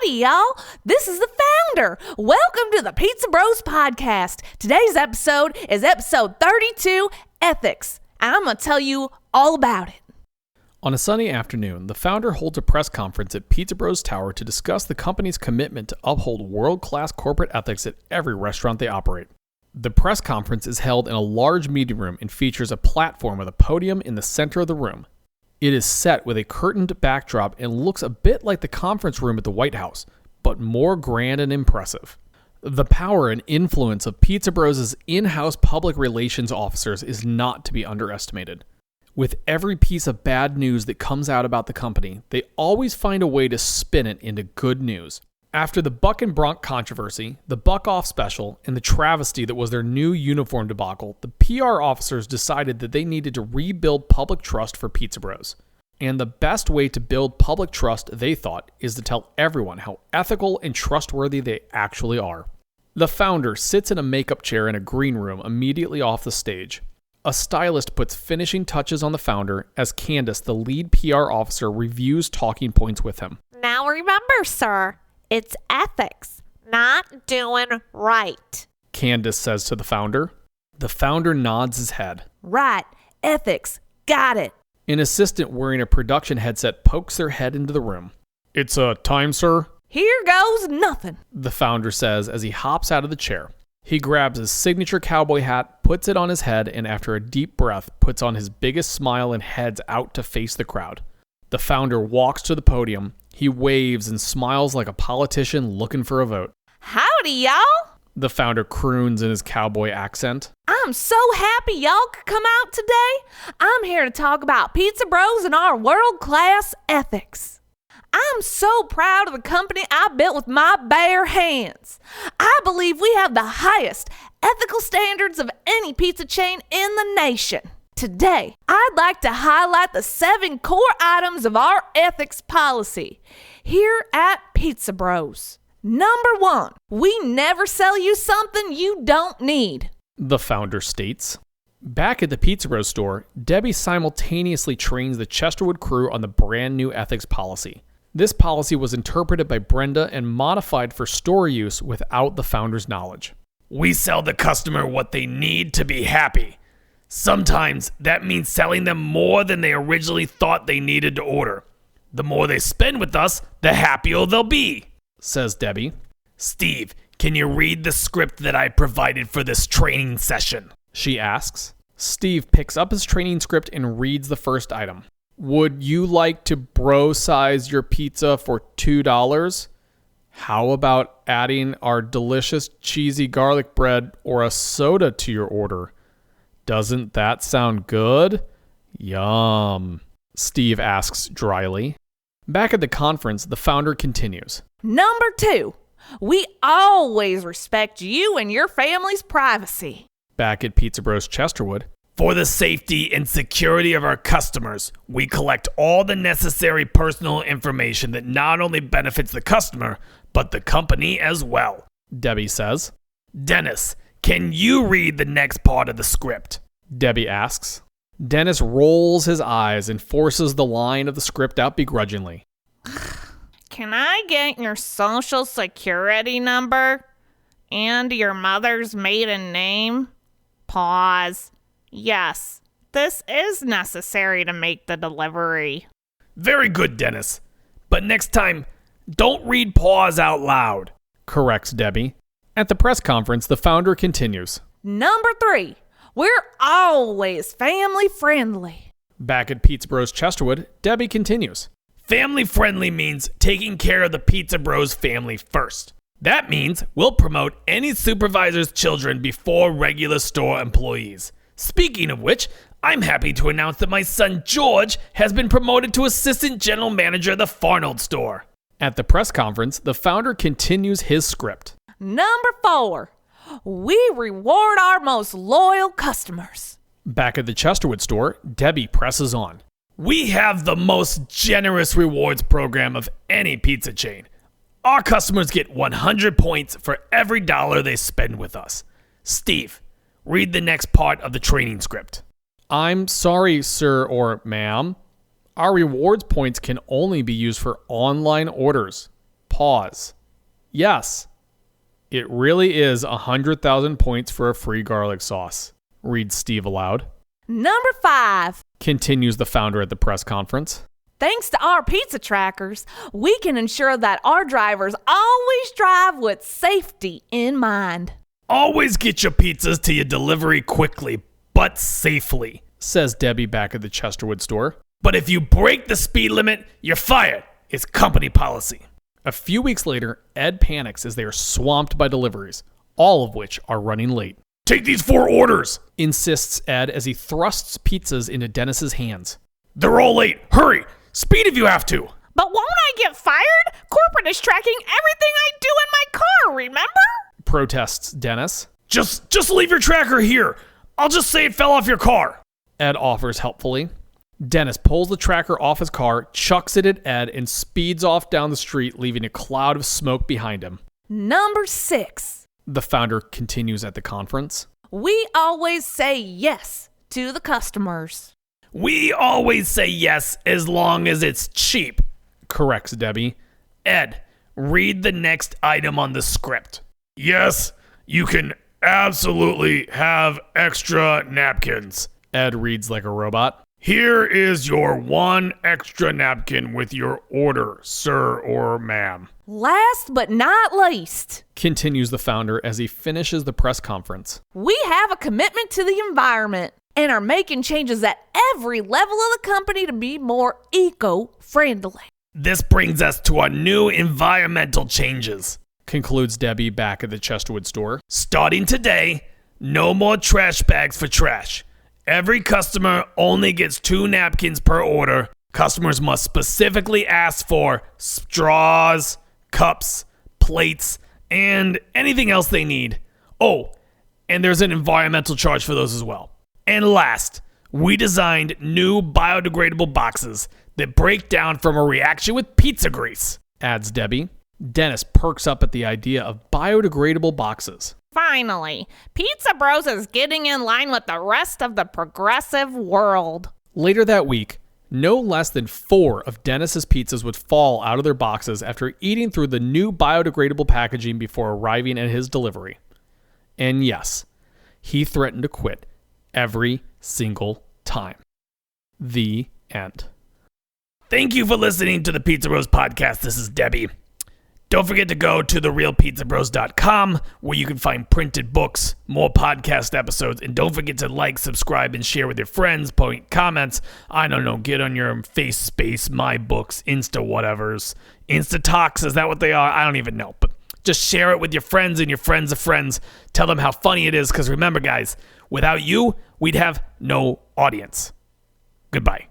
Howdy, y'all. This is the founder. Welcome to the Pizza Bros podcast. Today's episode is episode 32, Ethics, and I'm going to tell you all about it. On a sunny afternoon, the founder holds a press conference at Pizza Bros Tower to discuss the company's commitment to uphold world-class corporate ethics at every restaurant they operate. The press conference is held in a large meeting room and features a platform with a podium in the center of the room. It is set with a curtained backdrop and looks a bit like the conference room at the White House, but more grand and impressive. The power and influence of Pizza Bros' in-house public relations officers is not to be underestimated. With every piece of bad news that comes out about the company, they always find a way to spin it into good news. After the Buck and Bronc controversy, the Buck Off special, and the travesty that was their new uniform debacle, the PR officers decided that they needed to rebuild public trust for Pizza Bros. And the best way to build public trust, they thought, is to tell everyone how ethical and trustworthy they actually are. The founder sits in a makeup chair in a green room immediately off the stage. A stylist puts finishing touches on the founder as Candace, the lead PR officer, reviews talking points with him. Now remember, sir, it's ethics, not doing right, Candace says to the founder. The founder nods his head. Right, ethics, got it. An assistant wearing a production headset pokes their head into the room. It's time, sir? Here goes nothing, The founder says as he hops out of the chair. He grabs his signature cowboy hat, puts it on his head, and after a deep breath, puts on his biggest smile and heads out to face the crowd. The founder walks to the podium. He waves and smiles like a politician looking for a vote. Howdy, y'all. The founder croons in his cowboy accent. I'm so happy y'all could come out today. I'm here to talk about Pizza Bros and our world-class ethics. I'm so proud of the company I built with my bare hands. I believe we have the highest ethical standards of any pizza chain in the nation. Today, I'd like to highlight the 7 core items of our ethics policy here at Pizza Bros. Number 1, we never sell you something you don't need, The founder states. Back at the Pizza Bros store, Debbie simultaneously trains the Chesterwood crew on the brand new ethics policy. This policy was interpreted by Brenda and modified for store use without the founder's knowledge. We sell the customer what they need to be happy. Sometimes that means selling them more than they originally thought they needed to order. The more they spend with us, the happier they'll be, Says Debbie. Steve, can you read the script that I provided for this training session? She asks. Steve picks up his training script and reads the first item. Would you like to bro-size your pizza for $2? How about adding our delicious cheesy garlic bread or a soda to your order? Doesn't that sound good? Yum, Steve asks dryly. Back at the conference, the founder continues. Number 2, we always respect you and your family's privacy. Back at Pizza Bros Chesterwood, For the safety and security of our customers, we collect all the necessary personal information that not only benefits the customer, but the company as well, Debbie says. Dennis, can you read the next part of the script? Debbie asks. Dennis rolls his eyes and forces the line of the script out begrudgingly. Can I get your social security number and your mother's maiden name? Pause. Yes, this is necessary to make the delivery. Very good, Dennis. But next time, don't read pause out loud, Corrects Debbie. At the press conference, the founder continues. Number 3, we're always family friendly. Back at Pizza Bros Chesterwood, Debbie continues. Family friendly means taking care of the Pizza Bros family first. That means we'll promote any supervisor's children before regular store employees. Speaking of which, I'm happy to announce that my son George has been promoted to assistant general manager of the Farnold store. At the press conference, the founder continues his script. Number 4, we reward our most loyal customers. Back at the Chesterwood store, Debbie presses on. We have the most generous rewards program of any pizza chain. Our customers get 100 points for every dollar they spend with us. Steve, read the next part of the training script. I'm sorry, sir or ma'am. Our rewards points can only be used for online orders. Pause. Yes, it really is 100,000 points for a free garlic sauce, reads Steve aloud. Number 5. Continues the founder at the press conference. Thanks to our pizza trackers, we can ensure that our drivers always drive with safety in mind. Always get your pizzas to your delivery quickly, but safely, says Debbie back at the Chesterwood store. But if you break the speed limit, you're fired. It's company policy. A few weeks later, Ed panics as they are swamped by deliveries, all of which are running late. Take these 4 orders, insists Ed as he thrusts pizzas into Dennis's hands. They're all late. Hurry. Speed if you have to. But won't I get fired? Corporate is tracking everything I do in my car, remember? Protests Dennis. Just leave your tracker here. I'll just say it fell off your car. Ed offers helpfully. Dennis pulls the tracker off his car, chucks it at Ed, and speeds off down the street, leaving a cloud of smoke behind him. Number 6. The founder continues at the conference. We always say yes to the customers. We always say yes as long as it's cheap, corrects Debbie. Ed, read the next item on the script. Yes, you can absolutely have extra napkins, Ed reads like a robot. Here is your 1 extra napkin with your order, sir or ma'am. Last but not least, continues the founder as he finishes the press conference. We have a commitment to the environment and are making changes at every level of the company to be more eco-friendly. This brings us to our new environmental changes, concludes Debbie back at the Chesterwood store. Starting today, no more trash bags for trash. Every customer only gets 2 napkins per order. Customers must specifically ask for straws, cups, plates, and anything else they need. Oh, and there's an environmental charge for those as well. And last, we designed new biodegradable boxes that break down from a reaction with pizza grease, adds Debbie. Dennis perks up at the idea of biodegradable boxes. Finally, Pizza Bros is getting in line with the rest of the progressive world. Later that week, no less than 4 of Dennis's pizzas would fall out of their boxes after eating through the new biodegradable packaging before arriving at his delivery. And yes, he threatened to quit every single time. The end. Thank you for listening to the Pizza Bros podcast. This is Debbie. Don't forget to go to therealpizzabros.com where you can find printed books, more podcast episodes, and don't forget to like, subscribe, and share with your friends, point comments. I don't know, get on your face space, my books, Insta whatevers. Insta talks, is that what they are? I don't even know, but just share it with your friends and your friends of friends. Tell them how funny it is, because remember, guys, without you, we'd have no audience. Goodbye.